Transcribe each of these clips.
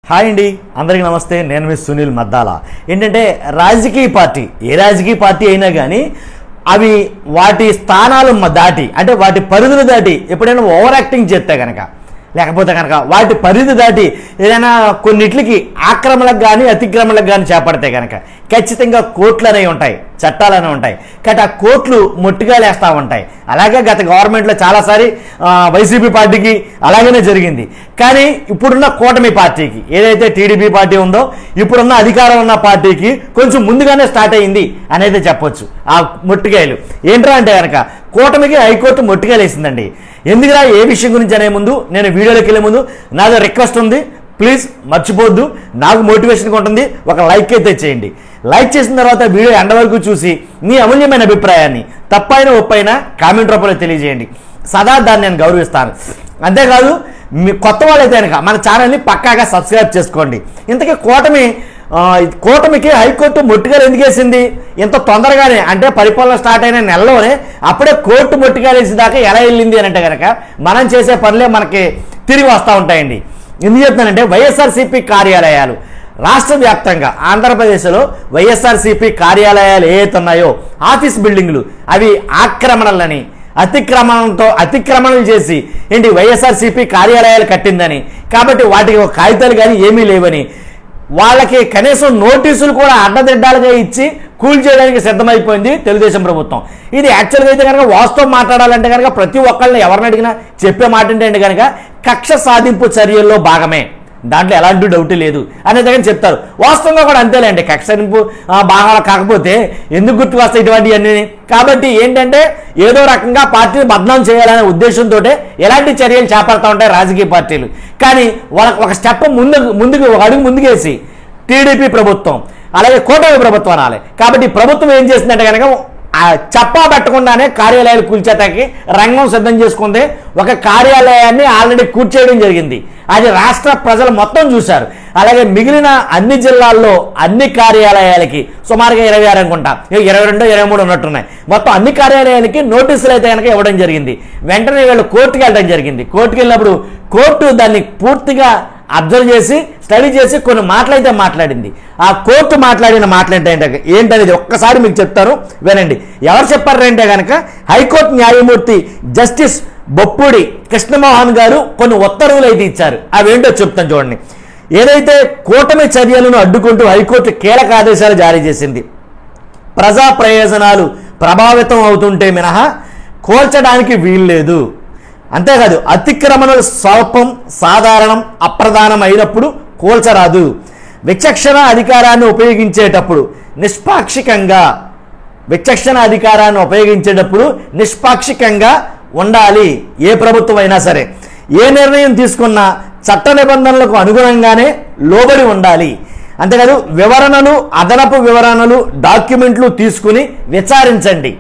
Hi అండి, అందరికీ నమస్తే. నేను మీ సునీల్ మద్దాల. ఏంటంటే రాజకీయ పార్టీ ఏ రాజకీయ పార్టీ అయినా కానీ అవి వాటి స్థానాలు దాటి, అంటే వాటి పరిధులు దాటి ఎప్పుడైనా ఓవర్ యాక్టింగ్ చేస్తే కనుక, లేకపోతే కనుక వాటి పరిధి దాటి ఏదైనా కొన్నిట్లకి ఆక్రమణలకు కానీ అతిక్రమణలకు కానీ చేపడితే కనుక ఖచ్చితంగా కోర్టులు అనేవి ఉంటాయి, చట్టాలు అనేవి ఉంటాయి. కాబట్టి ఆ కోర్టులు మొట్టిగా లేస్తూ ఉంటాయి. అలాగే గత గవర్నమెంట్లో చాలాసారి వైసీపీ పార్టీకి అలాగనే జరిగింది. కానీ ఇప్పుడున్న కూటమి పార్టీకి, ఏదైతే టీడీపీ పార్టీ ఉందో, ఇప్పుడున్న అధికారం ఉన్న పార్టీకి కొంచెం ముందుగానే స్టార్ట్ అయ్యింది అనేది చెప్పొచ్చు. ఆ మొట్టికాయలు ఏంట్రా అంటే కనుక కూటమికి హైకోర్టు మొట్టికాయలు వేసిందండి. ఎందుకురా ఏ విషయం గురించి అనే ముందు, నేను వీడియోలోకి వెళ్ళే ముందు నాదో రిక్వెస్ట్ ఉంది, ప్లీజ్ మర్చిపోద్దు. నాకు మోటివేషన్గా ఉంటుంది, ఒక లైక్ అయితే చేయండి. లైక్ చేసిన తర్వాత వీడియో ఎండ వరకు చూసి మీ అమూల్యమైన అభిప్రాయాన్ని తప్పైనా ఒప్పైనా కామెంట్ రూపంలో తెలియజేయండి. సదా దాన్ని నేను గౌరవిస్తాను. అంతేకాదు మీ కొత్త వాళ్ళైతే కనుక మన ఛానల్ని పక్కాగా సబ్స్క్రైబ్ చేసుకోండి. ఇంతకీ కూటమికి హైకోర్టు మొట్టికాయలు ఎందుకు వేసింది ఇంత తొందరగానే? అంటే పరిపాలన స్టార్ట్ అయిన నెలలోనే అప్పుడే కోర్టు మొట్టికాయలు వేసి దాకా ఎలా వెళ్ళింది అని అంటే కనుక మనం చేసే పనులే మనకి తిరిగి వస్తూ ఉంటాయండి. ఎందుకు చెప్తానంటే వైఎస్ఆర్సీపీ కార్యాలయాలు రాష్ట్ర వ్యాప్తంగా ఆంధ్రప్రదేశ్లో వైఎస్ఆర్సీపీ కార్యాలయాలు ఏవైతే ఉన్నాయో ఆఫీస్ బిల్డింగ్లు అవి ఆక్రమణలని అతిక్రమణలు చేసి ఏంటి వైఎస్ఆర్సీపీ కార్యాలయాలు కట్టిందని, కాబట్టి వాటికి ఒక కాగితాలు కానీ ఏమీ లేవని, వాళ్ళకి కనీసం నోటీసులు కూడా అడ్డదిడ్డాలుగా ఇచ్చి కూల్ చేయడానికి సిద్ధమైపోయింది తెలుగుదేశం ప్రభుత్వం. ఇది యాక్చువల్గా అయితే కనుక వాస్తవం మాట్లాడాలంటే కనుక ప్రతి ఒక్కళ్ళని ఎవరిని అడిగినా చెప్పే మాట ఏంటంటే కనుక కక్ష సాధింపు చర్యల్లో భాగమే, దాంట్లో ఎలాంటి డౌట్ లేదు అనేది కానీ చెప్తారు. వాస్తవంగా కూడా అంతేలేండి. కక్ష సాధింపు భాగాలు కాకపోతే ఎందుకు గుర్తుకు వస్తాయి ఇటువంటివన్నీ? కాబట్టి ఏంటంటే ఏదో రకంగా పార్టీని బదనాం చేయాలనే ఉద్దేశంతో ఎలాంటి చర్యలు చేపడతా ఉంటాయి రాజకీయ పార్టీలు. కానీ వాళ్ళకి ఒక స్టెప్ ముందుకు ఒక అడుగు ముందుకేసి టీడీపీ ప్రభుత్వం అలాగే కూటమి ప్రభుత్వం అనాలి. కాబట్టి ప్రభుత్వం ఏం చేసిందంటే కనుక చెప్పా పెట్టకుండానే కార్యాలయాలు కూల్చేటానికి రంగం సిద్ధం చేసుకుంది. ఒక కార్యాలయాన్ని ఆల్రెడీ కూర్చేయడం జరిగింది. అది రాష్ట్ర ప్రజలు మొత్తం చూశారు. అలాగే మిగిలిన అన్ని జిల్లాల్లో అన్ని కార్యాలయాలకి సుమారుగా 26 అనుకుంటా, 22, 23 ఉన్నట్టున్నాయి. మొత్తం అన్ని కార్యాలయాలకి నోటీసులు అయితే కనుక ఇవ్వడం జరిగింది. వెంటనే వీళ్ళు కోర్టుకు వెళ్ళడం జరిగింది. కోర్టుకు వెళ్ళినప్పుడు కోర్టు దాన్ని పూర్తిగా అబ్జర్వ్ చేసి స్టడీ చేసి కొన్ని మాటలైతే మాట్లాడింది. ఆ కోర్టు మాట్లాడిన మాటలు ఏంటనేది ఒక్కసారి మీకు చెప్తారు, వినండి. ఎవరు చెప్పారంటే కనుక హైకోర్టు న్యాయమూర్తి జస్టిస్ బొప్పూడి కృష్ణమోహన్ గారు కొన్ని ఉత్తర్వులు అయితే ఇచ్చారు. అవేంటో చెప్తాను చూడండి. ఏదైతే కూటమి చర్యలను అడ్డుకుంటూ హైకోర్టు కీలక ఆదేశాలు జారీ చేసింది. ప్రజా ప్రయోజనాలు ప్రభావితం అవుతుంటే మినహా కోల్చడానికి వీల్లేదు. అంతేకాదు అతిక్రమణలు స్వల్పం, సాధారణం, అప్రధానం అయినప్పుడు కోల్చరాదు. విచక్షణ అధికారాన్ని ఉపయోగించేటప్పుడు నిష్పాక్షికంగా ఉండాలి. ఏ ప్రభుత్వం అయినా సరే ఏ నిర్ణయం తీసుకున్నా చట్ట నిబంధనలకు అనుగుణంగానే లోబడి ఉండాలి. అంతేకాదు అదనపు వివరణలు, డాక్యుమెంట్లు తీసుకుని విచారించండి.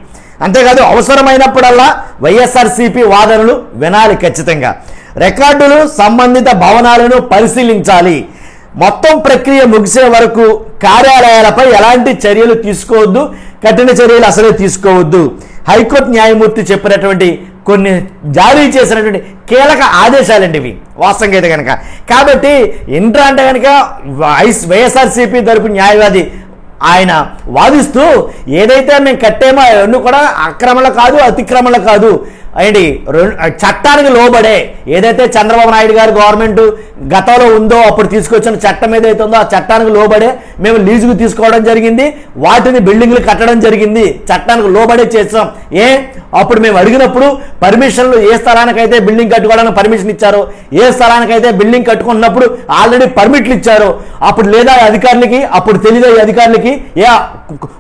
అంతేకాదు అవసరమైనప్పుడల్లా వైఎస్ఆర్సీపీ వాదనలు వినాలి. ఖచ్చితంగా రికార్డులు, సంబంధిత భవనాలను పరిశీలించాలి. మొత్తం ప్రక్రియ ముగిసే వరకు కార్యాలయాలపై ఎలాంటి చర్యలు తీసుకోవద్దు, కఠిన చర్యలు అసలే తీసుకోవద్దు. హైకోర్టు న్యాయమూర్తి చెప్పినటువంటి కొన్ని జారీ చేసినటువంటి కీలక ఆదేశాలండి ఇవి వాస్తవంగా అయితే కనుక. కాబట్టి ఏంట్రా అంటే కనుక వైఎస్ఆర్సీపీ తరపు న్యాయవాది ఆయన వాదిస్తూ ఏదైతే మేము కట్టేమో అవన్నీ కూడా ఆక్రమణ కాదు, అతిక్రమణ కాదు, ఏంటి చట్టానికి లోబడే, ఏదైతే చంద్రబాబు నాయుడు గారు గవర్నమెంట్ గతంలో ఉందో అప్పుడు తీసుకొచ్చిన చట్టం ఏదైతే ఉందో ఆ చట్టానికి లోబడే మేము లీజుకు తీసుకోవడం జరిగింది, వాటిని బిల్డింగ్లు కట్టడం జరిగింది, చట్టానికి లోబడే చేస్తాం. అప్పుడు మేము అడిగినప్పుడు పర్మిషన్లు ఏ స్థలానికైతే బిల్డింగ్ కట్టుకోవడానికి పర్మిషన్ ఇచ్చారో, ఏ స్థలానికైతే బిల్డింగ్ కట్టుకున్నప్పుడు ఆల్రెడీ పర్మిట్లు ఇచ్చారో, అప్పుడు లేదా అధికారులకి, అప్పుడు తెలియదు అధికారులకి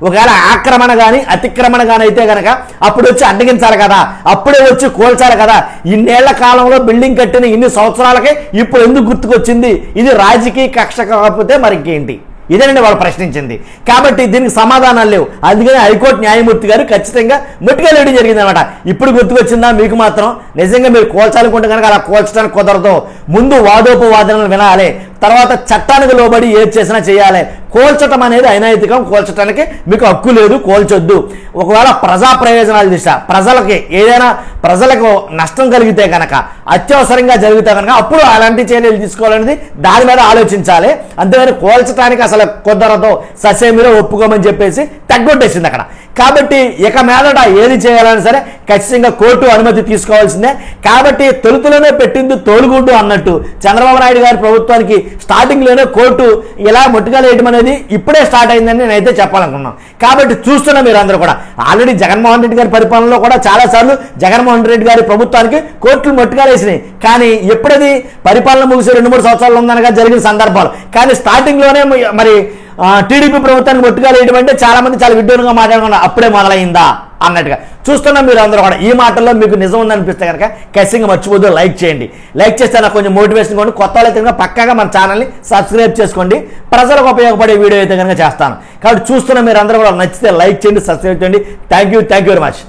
ఒకవేళ ఆక్రమణ కానీ అతిక్రమణ కానీ అయితే కనుక అప్పుడు వచ్చి అడ్డగించాలి కదా, అప్పుడే వచ్చి కోల్చాలి కదా. ఇన్నేళ్ల కాలంలో బిల్డింగ్ కట్టిన ఇన్ని సంవత్సరాలకే ఇప్పుడు ఎందుకు గుర్తుకొచ్చింది? ఇది రాజకీయ కక్ష కాకపోతే మరి ఇంకేంటి? ఇదేనండి వాళ్ళు ప్రశ్నించింది. కాబట్టి దీనికి సమాధానాలు లేవు. అందుకని హైకోర్టు న్యాయమూర్తి గారు ఖచ్చితంగా మొట్టికాయలు వేయడం జరిగింది అనమాట. ఇప్పుడు గుర్తుకొచ్చిందా మీకు మాత్రం? నిజంగా మీరు కోల్చాలనుకుంటే కనుక అలా కోల్చడానికి కుదరదు. ముందు వాదోపవాదనలు వినాలి. తర్వాత చట్టానికి లోబడి ఏది చేసినా చేయాలి. కోల్చటం అనేది అనైతికం, కోల్చటానికి మీకు హక్కు లేదు, కోల్చొద్దు. ఒకవేళ ప్రజా ప్రయోజనాల దిశ ప్రజలకి ఏదైనా ప్రజలకు నష్టం కలిగితే కనుక, అత్యవసరంగా జరిగితే కనుక అప్పుడు అలాంటి చర్యలు తీసుకోవాలనేది దాని మీద ఆలోచించాలి. అంతేగాని కోల్చడానికి అసలు కుదరదు, ససేమిలో ఒప్పుకోమని చెప్పేసి తగ్గొట్టేసింది అక్కడ. కాబట్టి ఇక మీదట ఏది చేయాలని సరే ఖచ్చితంగా కోర్టు అనుమతి తీసుకోవాల్సిందే. కాబట్టి తొలుతులోనే పెట్టింది తోలుగుడ్డు అన్నట్టు చంద్రబాబు నాయుడు గారి ప్రభుత్వానికి స్టార్టింగ్లోనే కోర్టు ఇలా ముట్టుకలేయడం అనేది ఇప్పుడే స్టార్ట్ అయిందని నేనైతే చెప్పాలనుకున్నాను. కాబట్టి చూస్తున్నా మీరు అందరూ కూడా ఆల్రెడీ జగన్మోహన్ రెడ్డి గారి పరిపాలనలో కూడా చాలాసార్లు జగన్మోహన్ రెడ్డి గారి ప్రభుత్వానికి కోర్టులు ముట్టుకలేసినాయి. కానీ ఎప్పుడది పరిపాలన ముగిసి 2-3 సంవత్సరాలు ఉందనగా జరిగిన సందర్భాలు. కానీ స్టార్టింగ్లోనే మరి టీడీపీ ప్రభుత్వానికి ముట్టుకలేయడం అంటే చాలా మంది చాలా విడ్డూరంగా మాట్లాడుకున్నారు, అప్పుడే మొదలైందా అన్నట్టుగా. చూస్తున్నాం మీరు అందరూ కూడా. ఈ మాటల్లో మీకు నిజం ఉందనిపిస్తే కనుక ఖచ్చితంగా మర్చిపోద్దు లైక్ చేయండి. లైక్ చేస్తే నాకు కొంచెం మోటివేషన్ కూడా. కొత్త వాళ్ళైతే కనుక పక్కాగా మన ఛానల్ని సబ్స్క్రైబ్ చేసుకోండి. ప్రజలకు ఉపయోగపడే వీడియో అయితే కనుక చేస్తాను. కాబట్టి చూస్తున్న మీరు అందరూ కూడా నచ్చితే లైక్ చేయండి, సబ్స్క్రైబ్ చేయండి. Thank you very much.